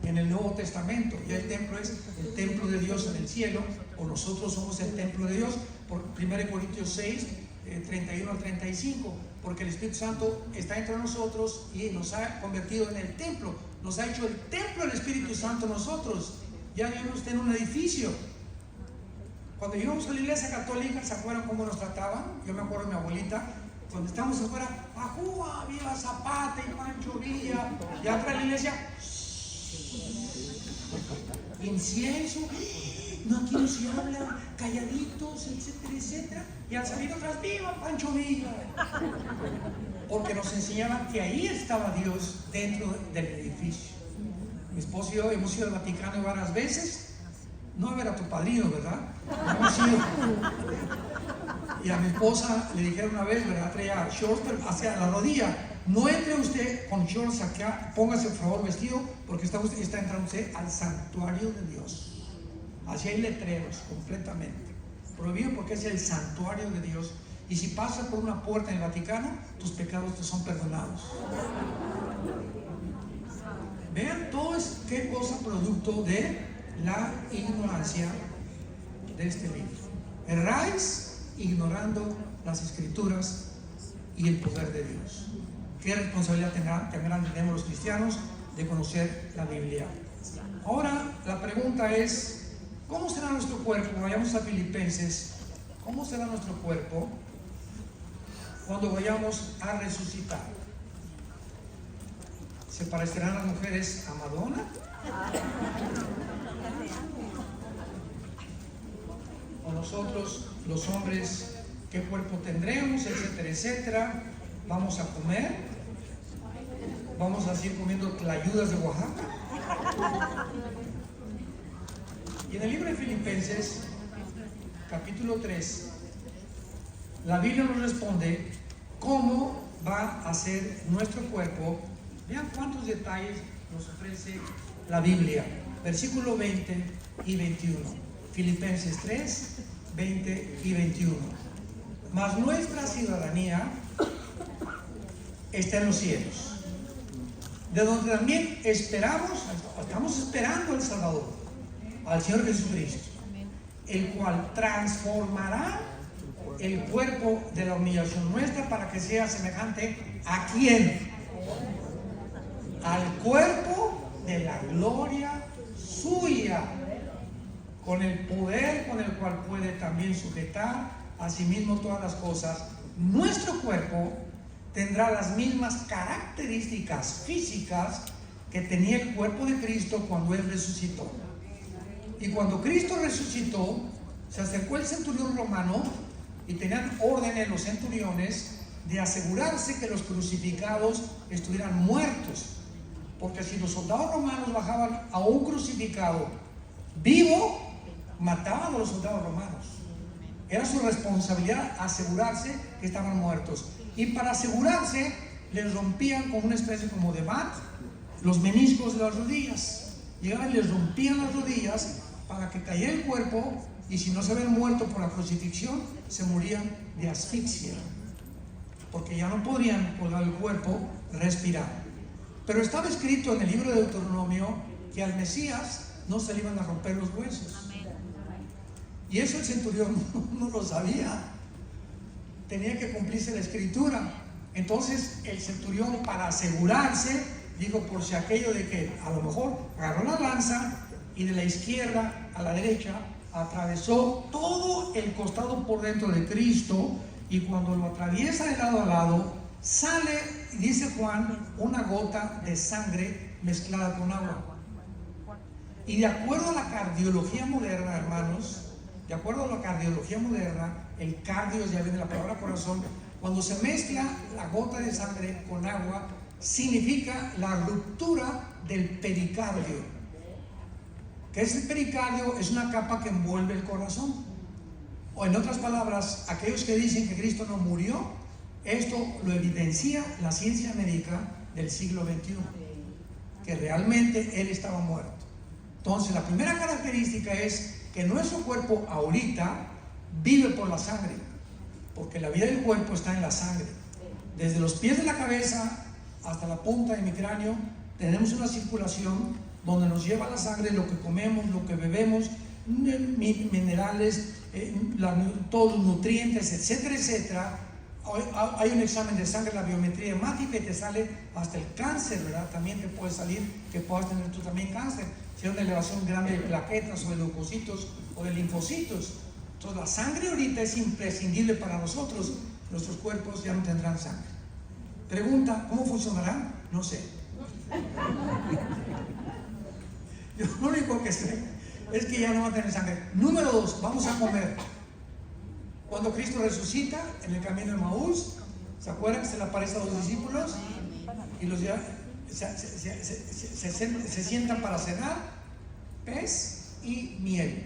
en el Nuevo Testamento. Ya el templo es el templo de Dios en el cielo, o nosotros somos el templo de Dios, por 1 Corintios 6, 31 al 35, porque el Espíritu Santo está entre nosotros y nos ha convertido en el templo, nos ha hecho el templo del Espíritu Santo nosotros. Ya vivimos en un edificio. Cuando íbamos a la iglesia católica, ¿se acuerdan cómo nos trataban? Yo me acuerdo de mi abuelita, cuando estábamos afuera, ¡ajúa! Viva Zapata y Pancho Villa, y atrás de la iglesia, incienso, no, aquí no se habla, calladitos, etcétera, etcétera. Y al salir atrás, ¡viva Pancho Villa! Porque nos enseñaban que ahí estaba Dios dentro del edificio. Mi esposo y yo hemos ido al Vaticano varias veces, No a ver a tu padrino, ¿verdad? No, sí. Y a mi esposa le dijeron una vez, ¿verdad? Traía shorts hacia la rodilla. No entre usted con shorts acá, póngase por favor vestido, porque está entrando usted al santuario de Dios. Así hay letreros completamente. Prohibido porque es el santuario de Dios. Y si pasas por una puerta en el Vaticano, tus pecados te son perdonados. Vean todo es qué cosa producto de la ignorancia de este libro. Erráis ignorando las escrituras y el poder de Dios. ¿Qué responsabilidad tenemos los cristianos de conocer la Biblia? Ahora la pregunta es, ¿cómo será nuestro cuerpo? Vayamos a Filipenses. ¿Cómo será nuestro cuerpo cuando vayamos a resucitar? ¿Se parecerán las mujeres a Madonna? ¿O nosotros, los hombres, qué cuerpo tendremos, etcétera, etcétera? ¿Vamos a comer? ¿Vamos a seguir comiendo tlayudas de Oaxaca? Y en el libro de Filipenses, capítulo 3, la Biblia nos responde cómo va a ser nuestro cuerpo. Vean cuántos detalles nos ofrece la Biblia. Versículo 20 y 21. Filipenses 3, 20 y 21. Mas nuestra ciudadanía está en los cielos, de donde también estamos esperando al Salvador, al Señor Jesucristo, el cual transformará el cuerpo de la humillación nuestra para que sea semejante ¿a quién? Al cuerpo de la gloria suya, con el poder con el cual puede también sujetar a sí mismo todas las cosas. Nuestro cuerpo tendrá las mismas características físicas que tenía el cuerpo de Cristo cuando Él resucitó. Y cuando Cristo resucitó, se acercó el centurión romano y tenían órdenes los centuriones de asegurarse que los crucificados estuvieran muertos, porque si los soldados romanos bajaban a un crucificado vivo, mataban a los soldados romanos. Era su responsabilidad asegurarse que estaban muertos, y para asegurarse les rompían con una especie como de bat los meniscos de las rodillas. Llegaban y les rompían las rodillas para que cayera el cuerpo, y si no se habían muerto por la crucifixión, se morían de asfixia, porque ya no podían colgar el cuerpo, respirar. Pero estaba escrito en el libro de Deuteronomio que al Mesías no se le iban a romper los huesos. Y eso el centurión no lo sabía. Tenía que cumplirse la escritura. Entonces el centurión, para asegurarse, dijo, por si aquello de que a lo mejor agarró la lanza y de la izquierda a la derecha atravesó todo el costado por dentro de Cristo, y cuando lo atraviesa de lado a lado, sale, dice Juan, una gota de sangre mezclada con agua. Y de acuerdo a la cardiología moderna, hermanos, de acuerdo a la cardiología moderna, el cardio, ya viene la palabra corazón, cuando se mezcla la gota de sangre con agua, significa la ruptura del pericardio. ¿Qué es el pericardio? Es una capa que envuelve el corazón. O en otras palabras, aquellos que dicen que Cristo no murió, esto lo evidencia la ciencia médica del siglo XXI, que realmente Él estaba muerto. Entonces, la primera característica es que nuestro cuerpo ahorita vive por la sangre, porque la vida del cuerpo está en la sangre. Desde los pies de la cabeza hasta la punta de mi cráneo tenemos una circulación donde nos lleva la sangre lo que comemos, lo que bebemos, minerales, todos los nutrientes, etcétera, etcétera. Hay un examen de sangre, la biometría hemática, y te sale hasta el cáncer, ¿verdad? También te puede salir que puedas tener tú también cáncer, si hay una elevación grande de plaquetas o de leucocitos o de linfocitos. Entonces la sangre ahorita es imprescindible para nosotros. Nuestros cuerpos ya no tendrán sangre. Pregunta, ¿cómo funcionarán? No sé. Yo lo único que sé es que ya no va a tener sangre. Número 2, vamos a comer. Cuando Cristo resucita en el camino de Maús, ¿se acuerdan que se le aparece a los discípulos? Y los ya se sientan para cenar. Pez y miel.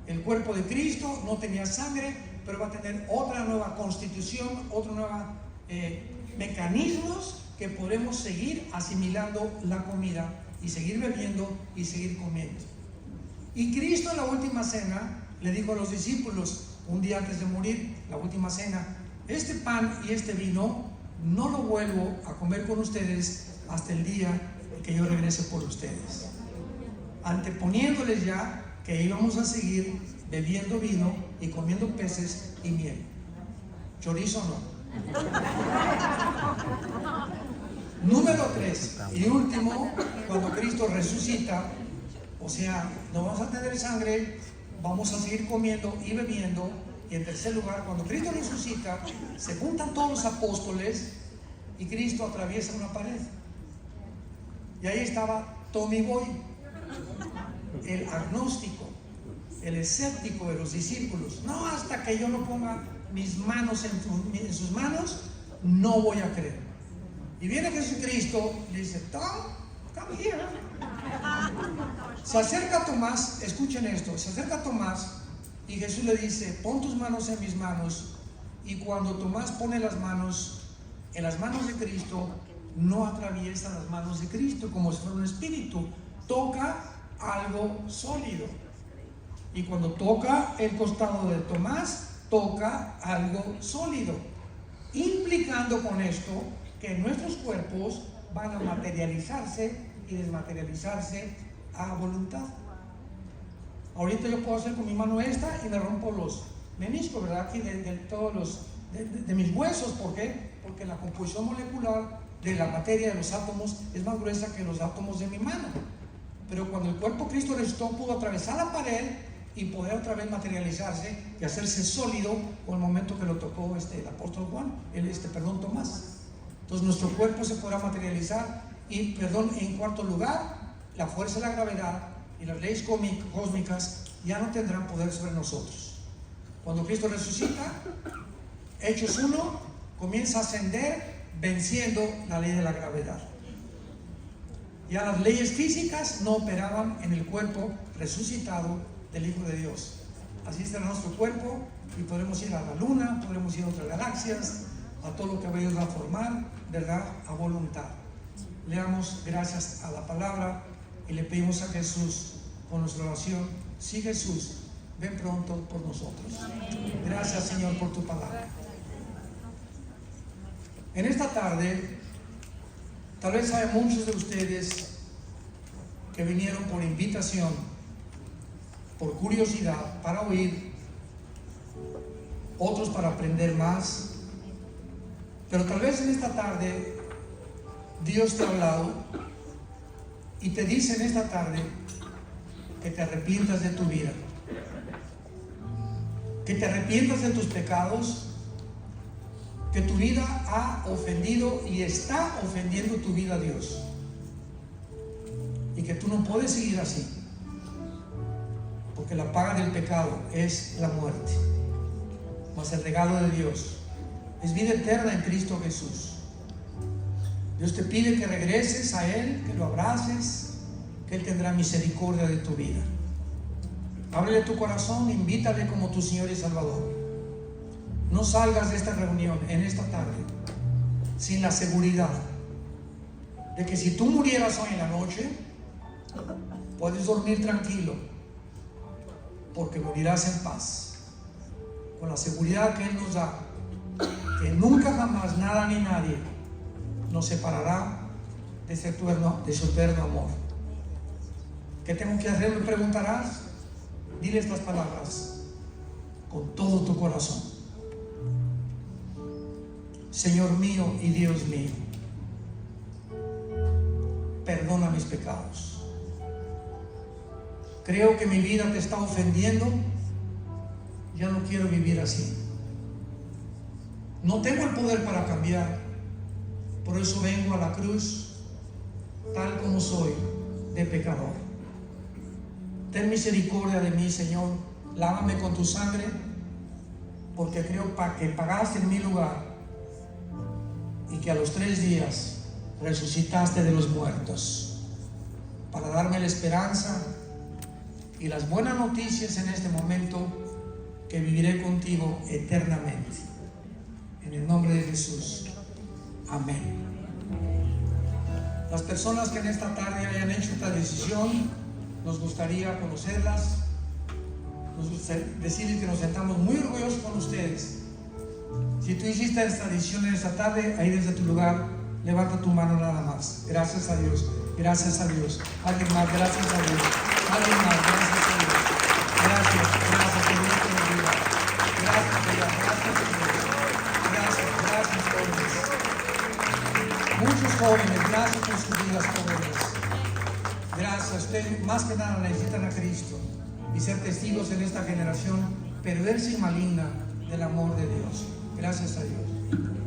El cuerpo de Cristo no tenía sangre, pero va a tener otra nueva constitución, otro nuevo mecanismos que podemos seguir asimilando la comida y seguir bebiendo y seguir comiendo. Y Cristo en la última cena le dijo a los discípulos, un día antes de morir, la última cena: este pan y este vino no lo vuelvo a comer con ustedes hasta el día que yo regrese por ustedes, anteponiéndoles ya que íbamos a seguir bebiendo vino y comiendo peces y miel. Chorizo no. Número 3 y último, cuando Cristo resucita, o sea, no vamos a tener sangre, vamos a seguir comiendo y bebiendo. Y en tercer lugar, cuando Cristo resucita, se juntan todos los apóstoles y Cristo atraviesa una pared. Y ahí estaba Tommy Boy, el agnóstico, el escéptico de los discípulos. No, hasta que yo no ponga mis manos en sus manos, no voy a creer. Y viene Jesucristo y le dice: come here. Se acerca a Tomás, escuchen esto, se acerca a Tomás y Jesús le dice: pon tus manos en mis manos. Y cuando Tomás pone las manos en las manos de Cristo, no atraviesa las manos de Cristo como si fuera un espíritu, toca algo sólido. Y cuando toca el costado de Tomás, toca algo sólido, implicando con esto que nuestros cuerpos van a materializarse y desmaterializarse a voluntad. Ahorita yo puedo hacer con mi mano esta y me rompo los meniscos, ¿verdad? Aquí de mis huesos. ¿Por qué? Porque la composición molecular de la materia de los átomos es más gruesa que los átomos de mi mano. Pero cuando el cuerpo Cristo resucitó, pudo atravesar la pared y poder otra vez materializarse y hacerse sólido con el momento que lo tocó el apóstol Juan, Tomás. Entonces nuestro cuerpo se podrá materializar. Y en cuarto lugar, la fuerza de la gravedad y las leyes cósmicas ya no tendrán poder sobre nosotros. Cuando Cristo resucita, Hechos 1 comienza a ascender venciendo la ley de la gravedad. Ya las leyes físicas no operaban en el cuerpo resucitado del Hijo de Dios. Así estará nuestro cuerpo y podremos ir a la luna, podremos ir a otras galaxias, a todo lo que Dios va a formar, ¿verdad? A voluntad. Le damos gracias a la palabra y le pedimos a Jesús con nuestra oración: sí, Jesús, ven pronto por nosotros. Gracias, Señor, por tu palabra. En esta tarde, tal vez hay muchos de ustedes que vinieron por invitación, por curiosidad, para oír, otros para aprender más. Pero tal vez en esta tarde Dios te ha hablado y te dice en esta tarde que te arrepientas de tu vida, que te arrepientas de tus pecados, que tu vida ha ofendido y está ofendiendo tu vida a Dios, y que tú no puedes seguir así, porque la paga del pecado es la muerte, mas el regalo de Dios es vida eterna en Cristo Jesús. Dios te pide que regreses a Él, que lo abraces, que Él tendrá misericordia de tu vida. Ábrele tu corazón, invítale como tu Señor y Salvador. No salgas de esta reunión en esta tarde sin la seguridad de que si tú murieras hoy en la noche, puedes dormir tranquilo, porque morirás en paz, con la seguridad que Él nos da, que nunca jamás nada ni nadie nos separará de su eterno amor. ¿Qué tengo que hacer? Me preguntarás. Dile estas palabras con todo tu corazón: Señor mío y Dios mío, perdona mis pecados. Creo que mi vida te está ofendiendo. Ya no quiero vivir así. No tengo el poder para cambiar. Por eso vengo a la cruz tal como soy, de pecador. Ten misericordia de mí, Señor. Lávame con tu sangre, porque creo que pagaste en mi lugar y que a los 3 días resucitaste de los muertos para darme la esperanza y las buenas noticias en este momento, que viviré contigo eternamente. En el nombre de Jesús. Amén. Las personas que en esta tarde hayan hecho esta decisión, nos gustaría conocerlas. Nos gustaría decirles que nos sentamos muy orgullosos con ustedes. Si tú hiciste esta decisión en esta tarde, ahí desde tu lugar, levanta tu mano nada más. Gracias a Dios, gracias a Dios. Alguien más, gracias a Dios. Alguien más, gracias a Dios. Gracias, gracias, que Dios te bendiga. Gracias, Dios, gracias, Dios. Gracias, jóvenes. Muchos jóvenes, gracias por sus vidas, jóvenes. Gracias, ustedes más que nada necesitan a Cristo y ser testigos en esta generación perversa y maligna del amor de Dios. Gracias a Dios.